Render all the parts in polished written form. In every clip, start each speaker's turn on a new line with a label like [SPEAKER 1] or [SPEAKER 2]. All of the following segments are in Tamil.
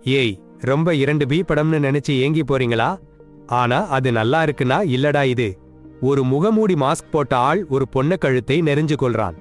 [SPEAKER 1] ஏய், ரொம்ப 2B படம்னு நினைச்சு ஏங்கி போறீங்களா? ஆனா அது நல்லா இருக்குன்னா இல்லடா இது. ஒரு முகமூடி மாஸ்க் போட்ட ஆள் ஒரு பொண்ண கழுத்தை நெரிஞ்சு கொள்றான்.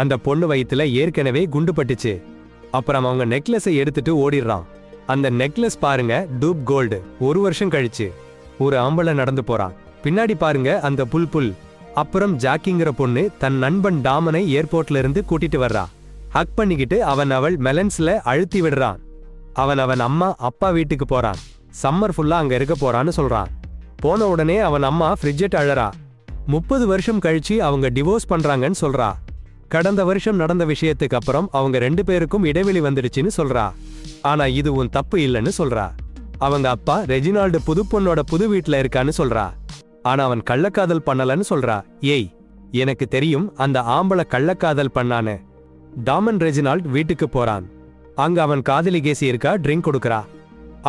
[SPEAKER 1] அந்த பொண்ணு வயித்துல ஏற்கனவே குண்டு பட்டுச்சு. அப்புறம் அவங்க நெக்லஸை எடுத்துட்டு ஓடிடுறான். அந்த நெக்லஸ் பாருங்க, டூப் கோல்டு. 1 வருஷம் கழிச்சு ஒரு ஆம்பளை நடந்து போறான். பின்னாடி பாருங்க அந்த புல். அப்புறம் ஜாக்கிங்கிற பொண்ணு தன் நண்பன் டாமனை ஏர்போர்ட்ல இருந்து கூட்டிட்டு வர்றா. ஹக் பண்ணிக்கிட்டு அவள் மெலன்ஸ்ல அழுத்தி விடுறான். அவன் அம்மா அப்பா வீட்டுக்கு போறான். சம்மர் ஃபுல்லா அங்க இருக்க போறான்னு சொல்றான். போன உடனே அவன் அம்மா ஃப்ரிட்ஜெட் அழறா. 30 வருஷம் கழிச்சு அவங்க டிவோர்ஸ் பண்றாங்கன்னு சொல்றா. கடந்த வருஷம் நடந்த விஷயத்துக்கு அப்புறம் அவங்க 2 பேருக்கும் இடைவெளி வந்துடுச்சுன்னு சொல்றா. ஆனா இது உன் தப்பு இல்லைன்னு சொல்றா. அவங்க அப்பா ரெஜினால்டு புது பொண்ணோட புது வீட்டுல இருக்கான்னு சொல்றா. ஆனா அவன் கள்ளக்காதல் பண்ணலன்னு சொல்றா. ஏய், எனக்கு தெரியும் அந்த ஆம்பளை கள்ளக்காதல் பண்ணான்னு. டாமன் ரெஜினால்ட் வீட்டுக்கு போறான். அங்க அவன் காதலி கேசி இருக்கா, ட்ரிங்க் கொடுக்கறா.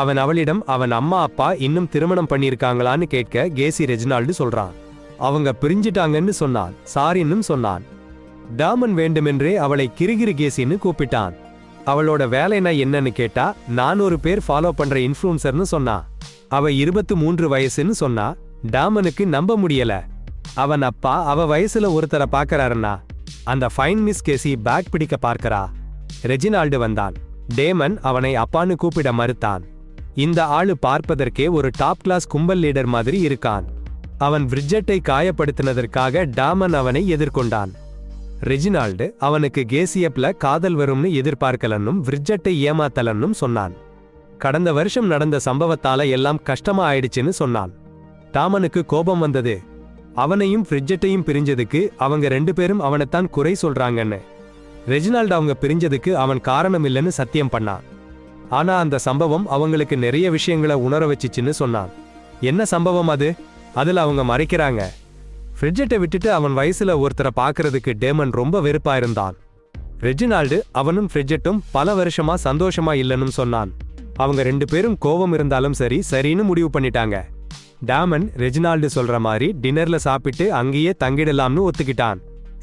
[SPEAKER 1] அவன் அவளிடம் அவன் அம்மா அப்பா இன்னும் திருமணம் பண்ணியிருக்காங்களான்னு கேட்க கேசி ரெஜினால்டு சொல்றான். அவங்க பிரிஞ்சிட்டாங்கன்னு சொன்னான். சாரின்னும் சொன்னான். டாமன் வேண்டுமென்றே அவளை கிறுகிறு கேசின்னு கூப்பிட்டான். அவளோட வேலைனா என்னன்னு கேட்டா 400 பேர் ஃபாலோ பண்ற இன்ஃப்ளூன்சர்னு சொன்னா. அவ 23 வயசுன்னு சொன்னா. டாமனுக்கு நம்ப முடியல. அவன் அப்பா அவ வயசுல ஒருத்தரை பாக்கறாருன்னா. அந்த ஃபைன் மிஸ் கேசி பேக் பிடிக்க பார்க்கறா. ரெஜினால்டு வந்தான். டேமன் அவனை அப்பான்னு கூப்பிட மறுத்தான். இந்த ஆளு பார்ப்பதற்கே ஒரு டாப் கிளாஸ் கும்பல் லீடர் மாதிரி இருக்கான். அவன் பிரிட்ஜெட்டை காயப்படுத்தினதற்காக டாமன் அவனை எதிர்கொண்டான். ரெஜினால்டு அவனுக்கு கேசியப்ல காதல் வரும்னு எதிர்பார்க்கலன்னும் பிரிட்ஜெட்டை ஏமாத்தலன்னும் சொன்னான். கடந்த வருஷம் நடந்த சம்பவத்தால எல்லாம் கஷ்டமா ஆயிடுச்சுன்னு சொன்னான். டாமனுக்கு கோபம் வந்தது. அவனையும் பிரிட்ஜெட்டையும் பிரிஞ்சதுக்கு அவங்க 2 பேரும் அவனைத்தான் குறை சொல்றாங்கன்னு. ரெஜினால்டு அவங்க பிரிஞ்சதுக்கு அவன் காரணம் இல்லைன்னு சத்தியம் பண்ணான். ஆனா அந்த சம்பவம் அவங்களுக்கு நிறைய விஷயங்களை உணர வச்சிச்சுன்னு சொன்னான். என்ன சம்பவம் அது? அதுல அவங்க மறைக்கிறாங்க. பிரிட்ஜெட்டை விட்டுட்டு அவன் வயசுல ஒருத்தரை பாக்குறதுக்கு டேமன் ரொம்ப வெறுப்பா இருந்தான். ரெஜினால்டு அவனும் பிரிட்ஜெட்டும் பல வருஷமா சந்தோஷமா இல்லைன்னு சொன்னான். அவங்க 2 பேரும் கோபம் இருந்தாலும் சரின்னு முடிவு பண்ணிட்டாங்க. டாமன் ரெஜினால்டு சொல்ற மாதிரி டின்னர்ல சாப்பிட்டு அங்கேயே தங்கிடலாம்னு ஒத்துக்கிட்டான்.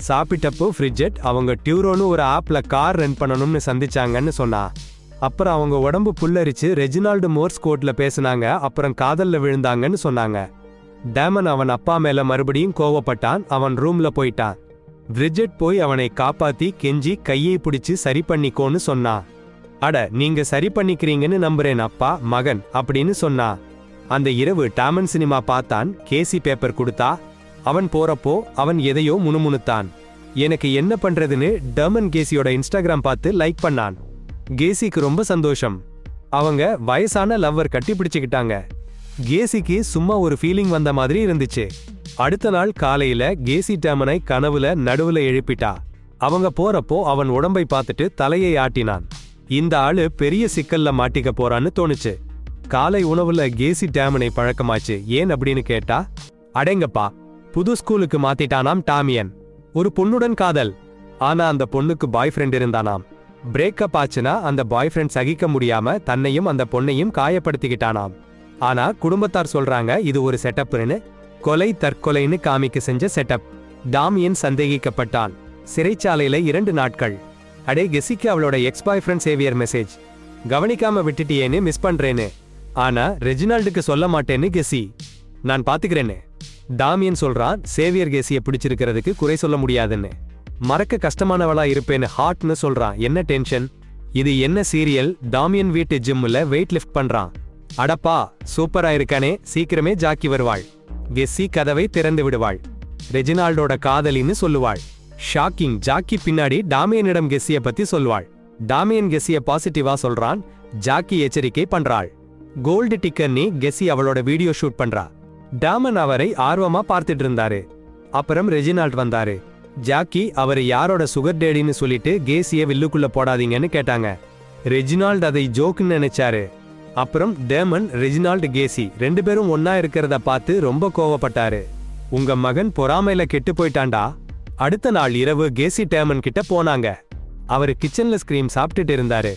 [SPEAKER 1] சாப்பிட்டப்போ பிரிட்ஜெட் அவங்க டியூரோன்னு ஒரு ஆப்ல கார் ரெண்ட் பண்ணணும்னு சந்திச்சாங்கன்னு சொன்னா. அப்புறம் அவங்க உடம்பு புல்லரிச்சு ரெஜினால்டு மோர்ஸ் கோட்ல பேசினாங்க. அப்புறம் காதல்ல விழுந்தாங்கன்னு சொன்னாங்க. டாமன் அவன் அப்பா மேல மறுபடியும் கோவப்பட்டான். அவன் ரூம்ல போயிட்டான். பிரிட்ஜெட் போய் அவனை காப்பாத்தி கெஞ்சி கையை பிடிச்சு சரி பண்ணிக்கோன்னு சொன்னா. அட, நீங்க சரி பண்ணிக்கிறீங்கன்னு நம்புறேன் அப்பா மகன் அப்படின்னு சொன்னா. அந்த இரவு டாமன் சினிமா பார்த்தான். கேசி பேப்பர் கொடுத்தா. அவன் போறப்போ அவன் எதையோ முணுமுணுத்தான். எனக்கு என்ன பண்றதுன்னு டாமன் கேசியோட இன்ஸ்டாகிராம் பார்த்து லைக் பண்ணான். கேசிக்கு ரொம்ப சந்தோஷம். அவங்க வயசான லவ்வர் கட்டி பிடிச்சுக்கிட்டாங்க. கேசிக்கு சும்மா ஒரு ஃபீலிங் வந்த மாதிரி இருந்துச்சு. அடுத்த நாள் காலையில கேசி டாமனை கனவுல நடுவுல எழுப்பிட்டா. அவங்க போறப்போ அவன் உடம்பை பார்த்துட்டு தலையை ஆட்டினான். இந்த ஆளு பெரிய சிக்கல்ல மாட்டிக்க போறான்னு தோணுச்சு. காலை உணவுல கேசி டாமனை பழக்கமாச்சு. ஏன் அப்படின்னு கேட்டா, அடேங்கப்பா, புது ஸ்கூலுக்கு மாத்திட்டானாம் டாமியன். ஒரு பொண்ணுடன் காதல். ஆனா அந்த பொண்ணுக்கு பாய் ஃப்ரெண்ட் இருந்தானாம். பிரேக்கப் ஆச்சுன்னா அந்த பாய் ஃப்ரெண்ட் சகிக்க முடியாம தன்னையும் அந்த பொண்ணையும் காயப்படுத்திக்கிட்டானாம். ஆனா குடும்பத்தார் சொல்றாங்க இது ஒரு செட்டப்னு. கொலை தற்கொலைன்னு காமிக்க செஞ்ச செட்டப். டாமியன் சந்தேகிக்கப்பட்டான். சிறைச்சாலையில 2 நாட்கள். அடே, கெசிக்கு அவளோட எக்ஸ் பாய் ஃப்ரெண்ட் சேவியர் மெசேஜ். கவனிக்காம விட்டுட்டியேன்னு மிஸ் பண்றேன்னு. ஆனா ரெஜினால்டுக்கு சொல்ல மாட்டேன்னு கெசி. நான் பாத்துக்கிறேன்னு டாமியன் சொல்றான். சேவியர் கேசியை பிடிச்சிருக்கிறதுக்கு குறை சொல்ல முடியாதுன்னு. மறக்க கஷ்டமானவளா இருப்பேன்னு ஹாட்னு சொல்றான். என்ன டென்ஷன்? இது என்ன சீரியல்? டாமியன் வீட்டு ஜிம்ல வெயிட் லிஃப்ட் பண்றான். அடப்பா, சூப்பரா இருக்கானே, சீக்கிரமே ஜாக்கி வருவாள். கெசி கதவை திறந்து விடுவாள். ரெஜினால்டோட காதலின்னு சொல்லுவாள். ஷாக்கிங். ஜாக்கி பின்னாடி டாமியனிடம் கெசிய பத்தி சொல்வாள். டாமியன் கெசிய பாசிட்டிவா சொல்றான். ஜாக்கி எச்சரிக்கை பண்றாள். கோல்டு டிக்கர்னி கெசி அவளோட வீடியோ ஷூட் பண்றா. டாமன் அவரை ஆர்வமா பார்த்துட்டு இருந்தாரு. அப்புறம் ரெஜினால்ட் வந்தாரு. ஜாக்கி அவரை யாரோட சுகர் டேடின்னு சொல்லிட்டு கேசிய வில்லுக்குள்ள போடாதீங்கன்னு கேட்டாங்க. ரெஜினால்ட் அதை ஜோக்குன்னு நினைச்சாரு. அப்புறம் டேமன், ரெஜினால்ட், கேசி 2 பேரும் ஒன்னா இருக்கிறத பார்த்து ரொம்ப கோவப்பட்டாரு. உங்க மகன் பொறாமையில கெட்டு போயிட்டான்டா. அடுத்த நாள் இரவு கேசி டேமன் கிட்ட போனாங்க. அவரு கிச்சன்ல ஸ்கிரீம் சாப்பிட்டுட்டு இருந்தாரு.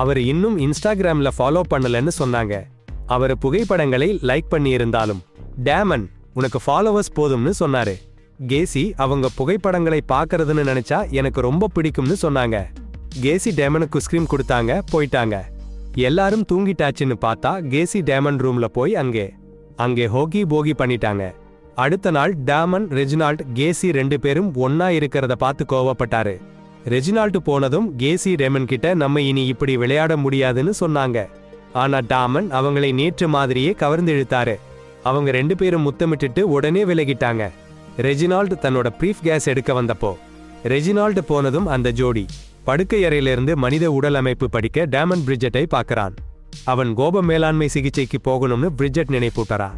[SPEAKER 1] அவர் இன்னும் இன்ஸ்டாகிராம்ல ஃபாலோ பண்ணலன்னு சொன்னாங்க. அவர் புகைப்படங்களை லைக் பண்ணி இருந்தாலும் டேமன் உனக்கு ஃபாலோவர்ஸ் போதும்னு சொன்னாரு. கேசி அவங்க புகைப்படங்களை பாக்குறதுன்னு நினைச்சா எனக்கு ரொம்ப பிடிக்கும்னு சொன்னாங்க. கேசி டேமனுக்கு ஸ்கிரீம் கொடுத்தாங்க, போயிட்டாங்க. எல்லாரும் தூங்கிட்டாச்சுன்னு பார்த்தா கேசி டேமன் ரூம்ல போய் அங்கே ஹோகி போகி பண்ணிட்டாங்க. அடுத்த நாள் டேமன், ரெஜினால்ட், கேசி 2 பேரும் ஒன்னா இருக்கிறத பார்த்து கோவப்பட்டாரு. ரெஜினால்ட் போனதும் கேசி டேமன் கிட்ட நம்ம இனி இப்படி விளையாட முடியாதுன்னு சொன்னாங்க. ஆனா டாமன் அவங்களை நேற்று மாதிரியே கவர்ந்து இழுத்தாரு. அவங்க 2 பேரும் முத்தமிட்டுட்டு உடனே விலகிட்டாங்க. ரெஜினால்ட் தன்னோட ப்ரீஃப் கேஸ் எடுக்க வந்தப்போ ரெஜினால்ட் போனதும் அந்த ஜோடி படுக்கை அறையிலிருந்து மனித உடல் அமைப்பு படிக்க டேமன் பிரிட்ஜெட்டை பார்க்கறான். அவன் கோப மேலாண்மை சிகிச்சைக்கு போகணும்னு பிரிட்ஜெட் நினைப்பூட்டறா.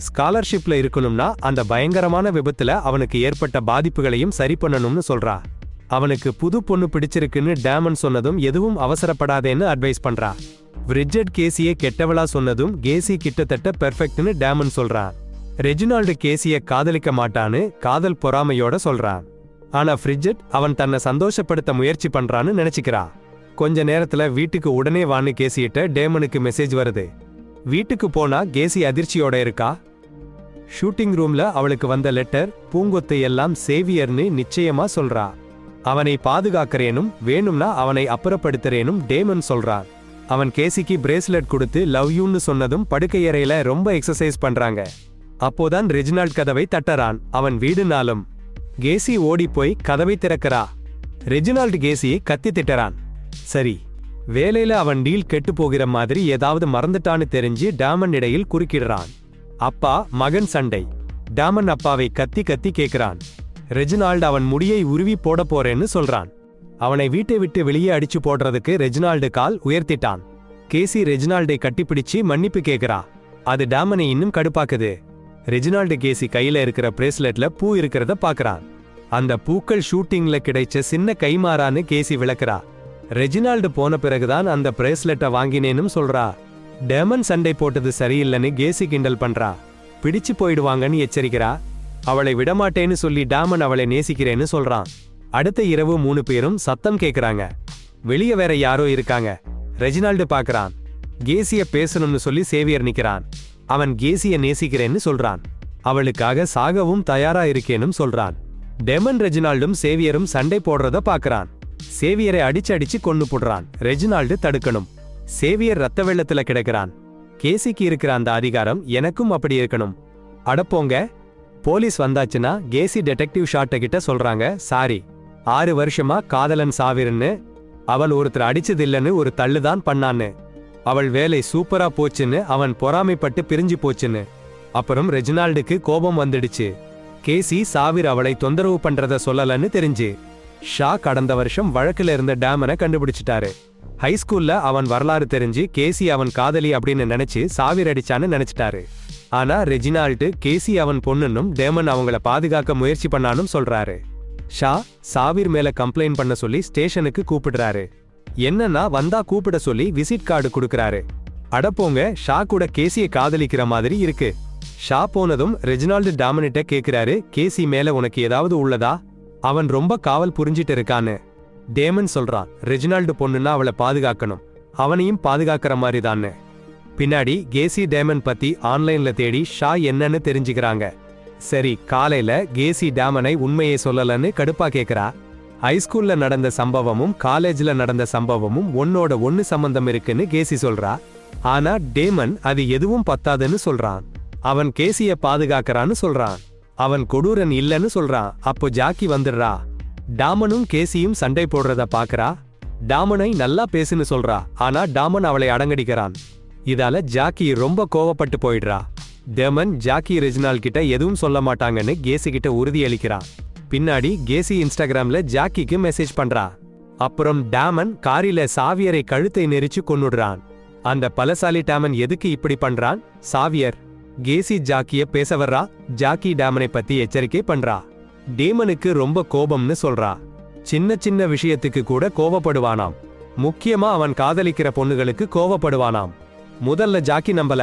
[SPEAKER 1] ஸ்காலர்ஷிப்ல இருக்கணும்னா அந்த பயங்கரமான விபத்துல அவனுக்கு ஏற்பட்ட பாதிப்புகளையும் சரி பண்ணணும்னு சொல்றா. அவனுக்கு புது பொண்ணு பிடிச்சிருக்குன்னு டேமன் சொன்னதும் எதுவும் அவசரப்படாதேன்னு அட்வைஸ் பண்றா. பிரிட்ஜெட் கேசியை கெட்டவளா சொன்னதும் கேசி கிட்டத்தட்ட பெர்ஃபெக்ட்னு டேமன் சொல்றான். ரெஜினால்டு கேசிய காதலிக்க மாட்டான்னு காதல் பொறாமையோட சொல்றான். ஆனா பிரிட்ஜெட் அவன் தன்னை சந்தோஷப்படுத்த முயற்சி பண்றான்னு நினைச்சுக்கிறா. கொஞ்ச நேரத்துல வீட்டுக்கு உடனே வான்னு கேசியிட்ட டேமனுக்கு மெசேஜ் வருது. வீட்டுக்கு போனா கேசி அதிர்ச்சியோட இருக்கா. ஷூட்டிங் ரூம்ல அவளுக்கு வந்த லெட்டர், பூங்கொத்தை எல்லாம் சேவியர்னு நிச்சயமா சொல்றா. அவனை பாதுகாக்கிறேனும் வேணும்னா அவனை அப்புறப்படுத்துறேனும் டேமன் சொல்றான். அவன் கேசிக்கு பிரேஸ்லெட் கொடுத்து லவ் யூன்னு சொன்னதும் படுக்கையறையில ரொம்ப எக்ஸசைஸ் பண்றாங்க. அப்போதான் ரெஜினால்ட் கதவை தட்டறான். அவன் வீடுனாலும் கேசி ஓடி போய் கதவை திறக்கிறா. ரெஜினால்ட் கேசியை கத்தி திட்டறான். சரி, வேலையில அவன் டீல் கெட்டு போகிற மாதிரி ஏதாவது மறந்துட்டான்னு தெரிஞ்சு டாமன் இடையில் குறுக்கிடுறான். அப்பா மகன் சண்டை. டாமன் அப்பாவை கத்தி கத்தி கேட்கிறான். ரெஜினால்ட் அவன் முடியை உருவி போட போறேன்னு சொல்றான். அவனை வீட்டை விட்டு வெளியே அடிச்சு போடுறதுக்கு ரெஜினால்டு கால் உயர்த்திட்டான். கேசி ரெஜினால்டை கட்டிப்பிடிச்சு மன்னிப்பு கேட்கிறா. அது டாமனை இன்னும் கடுப்பாக்குது. ரெஜினால்டு கேசி கையில இருக்கிற பிரேஸ்லெட்ல பூ இருக்கிறத பாக்குறான். அந்த பூக்கள் ஷூட்டிங்ல கிடைச்ச சின்ன கைமாறான்னு கேசி விளக்குறா. ரெஜினால்டு போன பிறகுதான் அந்த பிரேஸ்லெட்டை வாங்கினேன்னு சொல்றா. டேமன் சண்டை போட்டது சரியில்லைன்னு கேசி கிண்டல் பண்றா. பிடிச்சு போயிடுவாங்கன்னு எச்சரிக்கிறா. அவளை விடமாட்டேன்னு சொல்லி டாமன் அவளை நேசிக்கிறேன்னு சொல்றான். அடுத்த இரவு 3 பேரும் சத்தம் கேக்குறாங்க. வெளியே வேற யாரோ இருக்காங்க. ரெஜினால்டு பாக்குறான். கேசிய பேசணும்னு சொல்லி சேவியர் நிக்கிறான். அவன் கேசிய நேசிக்கிறேன்னு சொல்றான். அவளுக்காக சாகவும் தயாரா இருக்கேனும் சொல்றான். டெமன் ரெஜினால்டும் சேவியரும் சண்டை போடுறத பாக்குறான். சேவியரை அடிச்சு கொன்னு போடுறான். ரெஜினால்டு தடுக்கணும். சேவியர் ரத்த வெள்ளத்துல கிடக்கிறான். கேசிக்கு இருக்கிற அந்த அதிகாரம் எனக்கும் அப்படி இருக்கணும். அடப்போங்க. போலீஸ் வந்தாச்சுன்னா கேசி டெடெக்டிவ் ஷாட்ட கிட்ட சொல்றாங்க, சாரி, 6 வருஷமா காதலன் சாவிருன்னு, அவள் ஒருத்தர் அடிச்சதில்லன்னு ஒரு தள்ளுதான் பண்ணான்னு, அவள் வேலை சூப்பரா போச்சுன்னு அவன் பொறாமைப்பட்டு பிரிஞ்சு போச்சுன்னு. அப்புறம் ரெஜினால்டுக்கு கோபம் வந்துடுச்சு. கேசி சாவிர் அவளை தொந்தரவு பண்றத சொல்லலன்னு தெரிஞ்சு ஷா கடந்த வருஷம் வழக்குல இருந்த டேமனை கண்டுபிடிச்சிட்டாரு. ஹைஸ்கூல்ல அவன் வரலாறு தெரிஞ்சு கேசி அவன் காதலி அப்படின்னு நினைச்சு சாவிர் அடிச்சான்னு நினைச்சிட்டாரு. ஆனா ரெஜினால்டு கேசி அவன் பொண்ணுன்னும் டேமன் அவங்கள பாதுகாக்க முயற்சி பண்ணானும் சொல்றாரு. ஷா சாவிர் மேல கம்ப்ளைண்ட் பண்ண சொல்லி ஸ்டேஷனுக்கு கூப்பிடுறாரு. என்னன்னா வந்தா கூப்பிட சொல்லி விசிட் கார்டு கொடுக்கறாரு. அடப்போங்க, ஷா கூட கேசியை காதலிக்கிற மாதிரி இருக்கு. ஷா போனதும் ரெஜினால்டு டாமனிட்ட கேக்குறாரு, கேசி மேல உனக்கு ஏதாவது உள்ளதா? அவன் ரொம்ப காவல் புரிஞ்சிட்டு இருக்கான்னு. டேமன் சொல்றான், ரெஜினால்டு பொண்ணுன்னா அவளை பாதுகாக்கணும், அவனையும் பாதுகாக்கிற மாதிரி தான்னு. பின்னாடி கேசி டேமன் பத்தி ஆன்லைன்ல தேடி ஷா என்னன்னு தெரிஞ்சுக்கிறாங்க. சரி, காலையில கேசி டேமனை உண்மையை சொல்லலன்னு கடுப்பா கேக்குறா. ஹைஸ்கூல்ல நடந்த சம்பவமும் காலேஜ்ல நடந்த சம்பவமும் ஒன்னோட ஒன்னு சம்பந்தம் இருக்குன்னு கேசி சொல்றா. ஆனா டேமன் அது எதுவும் பத்தாதுன்னு சொல்றான். அவன் கேசிய பாதுகாக்கறான்னு சொல்றான். அவன் கொடூரன் இல்லன்னு சொல்றான். அப்போ ஜாக்கி வந்துடுறா. டாமனும் கேசியும் சண்டை போடுறத பாக்குறா. டாமனை நல்லா பேசுன்னு சொல்றா. ஆனா டாமன் அவளை அடங்கடிக்கிறான். இதால ஜாக்கி ரொம்ப கோவப்பட்டு போயிடுறா. டேமன் ஜாக்கி ரெஜினால் கிட்ட எதுவும் சொல்ல மாட்டாங்கன்னு கேசி கிட்ட உறுதி அளிக்கிறான். பின்னாடி கேசி இன்ஸ்டாகிராம்ல ஜாக்கிக்கு மெசேஜ் பண்றா. அப்புறம் டாமன் காரில சாவியரை கழுத்தை நெரிச்சு கொன்னுடுறான். அந்த பலசாலி டாமன் எதுக்கு இப்படி பண்றான்? சாவியர் கேசி ஜாக்கிய பேச வர்றா. ஜாக்கி டாமனை பத்தி எச்சரிக்கை பண்றா. டேமனுக்கு ரொம்ப கோபம்னு சொல்றா. சின்ன சின்ன விஷயத்துக்கு கூட கோவப்படுவானாம். முக்கியமா அவன் காதலிக்கிற பொண்ணுகளுக்கு கோவப்படுவானாம். முதல்ல ஜாக்கி நம்பல.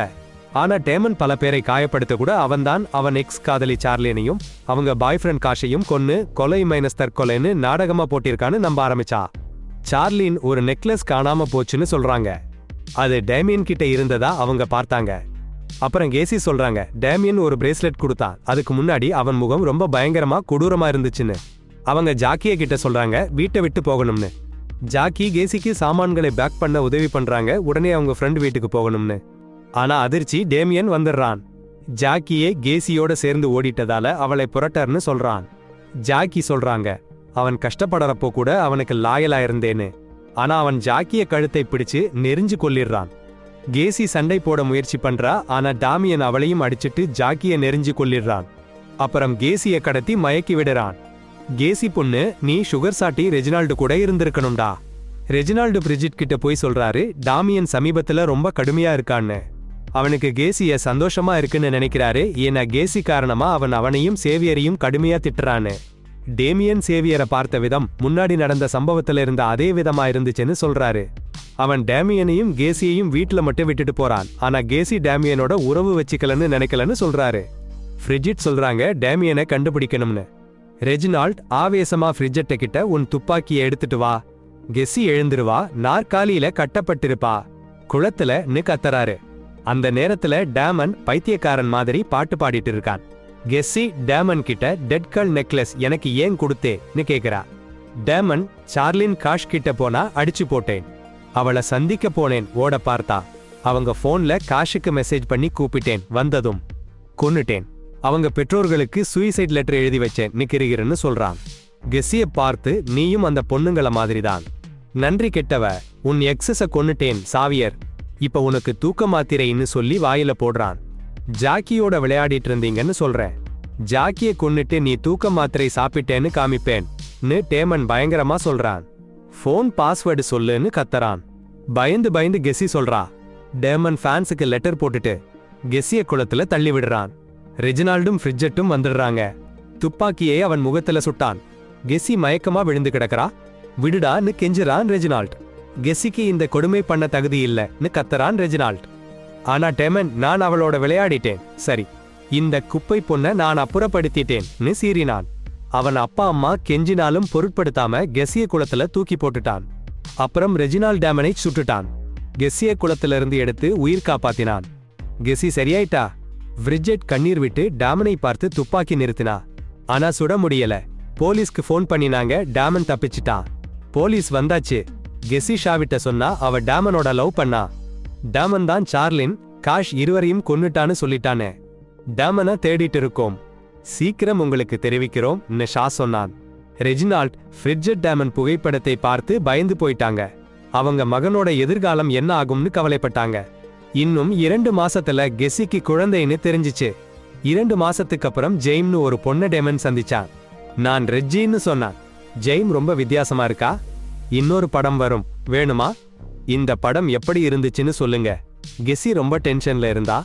[SPEAKER 1] ஆனா டேமன் பல பேரை காயப்படுத்த கூட அவன்தான் அவன் எக்ஸ் காதலி சார்லினையும் அவங்க பாய் ஃப்ரெண்ட் காஷையும் கொன்னு கொலை மைனஸ் தற்கொலைன்னு நாடகமா போட்டிருக்கான்னு நம்ப ஆரம்பிச்சா. சார்லின் ஒரு நெக்லஸ் காணாம போச்சுன்னு சொல்றாங்க. அது டேமியன் கிட்ட இருந்ததா அவங்க பார்த்தாங்க. அப்புறம் கேசி சொல்றாங்க, டேமியன் ஒரு பிரேஸ்லெட் கொடுத்தான், அதுக்கு முன்னாடி அவன் முகம் ரொம்ப பயங்கரமா கொடூரமா இருந்துச்சுன்னு. அவங்க ஜாக்கிய கிட்ட சொல்றாங்க வீட்டை விட்டு போகணும்னு. ஜாக்கி கேசிக்கு சாமான்களை பேக் பண்ண உதவி பண்றாங்க, உடனே அவங்க ஃப்ரெண்ட் வீட்டுக்கு போகணும்னு. ஆனா அதிர்ச்சி, டேமியன் வந்துடுறான். ஜாக்கியே கேசியோட சேர்ந்து ஓடிட்டதால அவளை புரட்டர்னு சொல்றான். ஜாக்கி சொல்றாங்க, அவன் கஷ்டப்படுறப்போ கூட அவனுக்கு லாயலா இருந்தேன்னு. ஆனா அவன் ஜாக்கிய கழுத்தை பிடிச்சு நெரிஞ்சு கொல்லிடுறான். கேசி சண்டை போட முயற்சி பண்றா, ஆனா டாமியன் அவளையும் அடிச்சிட்டு ஜாக்கிய நெரிஞ்சு கொல்லிடுறான். அப்புறம் கேசிய கடத்தி மயக்கி விடுறான். கேசி பொண்ணு, நீ சுகர் சாட்டி ரெஜினால்டு கூட இருந்திருக்கணும்டா. ரெஜினால்டு பிரிஜிட் கிட்ட போய் சொல்றாரு, டாமியன் சமீபத்துல ரொம்ப கடுமையா இருக்கான்னு. அவனுக்கு கேசிய சந்தோஷமா இருக்குன்னு நினைக்கிறாரு, ஏன்னா கேசி காரணமா அவனையும் சேவியரையும் கடுமையா திட்டுறான்னு. டேமியன் சேவியரை பார்த்த விதம் முன்னாடி நடந்த சம்பவத்துல இருந்த அதே விதமா இருந்துச்சுன்னு சொல்றாரு. அவன் டேமியனையும் கேசியையும் வீட்டுல மட்டும் விட்டுட்டு போறான், ஆனா கேசி டேமியனோட உறவு வச்சுக்கலன்னு நினைக்கலன்னு சொல்றாரு. பிரிஜிட் சொல்றாங்க, டேமியனை கண்டுபிடிக்கணும்னு. ரெஜினால்ட் ஆவேசமா பிரிஜெட்ட கிட்ட, உன் துப்பாக்கியை எடுத்துட்டு வா. கெஸ்ஸி எழுந்துருவா, நாற்காலியில கட்டப்பட்டிருப்பா, குளத்துல கத்தறாரு. அந்த நேரத்துல டேமன் பைத்தியக்காரன் மாதிரி பாட்டு பாடிட்டு இருக்கான். கெஸ்ஸி டேமன் கிட்ட, டெட் கர்ல் நெக்லஸ் எனக்கு ஏன் கொடுத்தேன்னு கேக்குறா. டேமன், சார்லின் காஷ் கிட்ட போனா அடிச்சு போட்டேன், அவளை சந்திக்க போனேன், ஓட பார்த்தா. அவங்க போன்ல காஷுக்கு மெசேஜ் பண்ணி கூப்பிட்டேன், வந்ததும் கொன்னுட்டேன். அவங்க பெற்றோர்களுக்கு சூசைட் லெட்டர் எழுதி வச்சேன் நிக்கிறீங்கன்னு சொல்றான். கெஸ்ஸிய பார்த்து, நீயும் அந்த பொண்ணுங்கள மாதிரிதான், நன்றி கெட்டவ, உன் எக்ஸஸ கொன்னுட்டேன் சாவியர், இப்ப உனக்கு தூக்க மாத்திரைன்னு சொல்லி வாயில போடுறான். ஜாக்கியோட விளையாடிட்டு இருந்தீங்கன்னு சொல்றேன், ஜாக்கிய கொன்னுட்டு நீ தூக்க மாத்திரை சாப்பிட்டேன்னு காமிப்பேன்னு டேமன் பயங்கரமா சொல்றான். போன் பாஸ்வேர்டு சொல்லுன்னு கத்தறான். பயந்து பயந்து கெஸ்ஸி சொல்றா. டேமன் ஃபேன்ஸுக்கு லெட்டர் போட்டுட்டு கெஸ்ஸிய குளத்துல தள்ளி விடுறான். ரெஜினால்டும் பிரிஜெட்டும் வந்துடுறாங்க. துப்பாக்கியை அவன் முகத்துல சுட்டான். கெஸ்ஸி மயக்கமா விழுந்து கிடக்கிறா. விடுடான்னு கெஞ்சுறான் ரெஜினால்ட். கெஸ்ஸிக்கு இந்த கொடுமை பண்ண தகுதி இல்லன்னு கத்தறான் ரெஜினால்ட். ஆனா டேமன், நான் அவளோட விளையாடிட்டேன், சரி, இந்த குப்பை பொண்ணை நான் அப்புறப்படுத்திட்டேன்னு சீறினான். அவன் அப்பா அம்மா கெஞ்சினாலும் பொருட்படுத்தாம கெஸ்ஸிய குளத்துல தூக்கி போட்டுட்டான். அப்புறம் ரெஜினால்ட் டேமனை சுட்டுட்டான். கெஸ்ஸிய குளத்துல இருந்து எடுத்து உயிர் காப்பாத்தினான். கெஸ்ஸி சரியாயிட்டா. பிரிஜெட் கண்ணீர் விட்டு டேமனை பார்த்து துப்பாக்கி நிறுத்தினா. ஆனா சுட முடியல. போலீஸ்க்கு போன் பண்ணினாங்க, டேமன் தப்பிச்சிட்டான். போலீஸ் வந்தாச்சு. கெஸ்ஸி ஷாவிட்ட சொன்னா அவ டேமனோட லவ் பண்ணா. டேமன் தான் சார்லின், காஷ் இருவரையும் கொன்னுட்டான்னு சொல்லிட்டானே. டேமனை தேடிட்டு இருக்கோம், சீக்கிரம் உங்களுக்கு தெரிவிக்கிறோம் ஷா சொன்னான். ரெஜினால்ட் பிரிஜெட் டேமன் புகைப்படத்தை பார்த்து பயந்து போயிட்டாங்க. அவங்க மகனோட எதிர்காலம் என்ன ஆகும்னு கவலைப்பட்டாங்க. இன்னும் 2 மாசத்துல கெஸ்ஸிக்கு குழந்தைன்னு தெரிஞ்சிச்சு. 2 மாசத்துக்கு அப்புறம் ஜெய்ம்னு ஒரு பொண்ண டேமன் சந்திச்சான். நான் ரெஜ்ஜின்னு சொன்னான். ஜெய்ம் ரொம்ப வித்தியாசமா இருக்கா, இன்னொரு படம் வரும், வேணுமா? இந்த படம் எப்படி இருந்துச்சுன்னு சொல்லுங்க. கெஸ்ஸி ரொம்ப டென்ஷன்ல இருந்தா.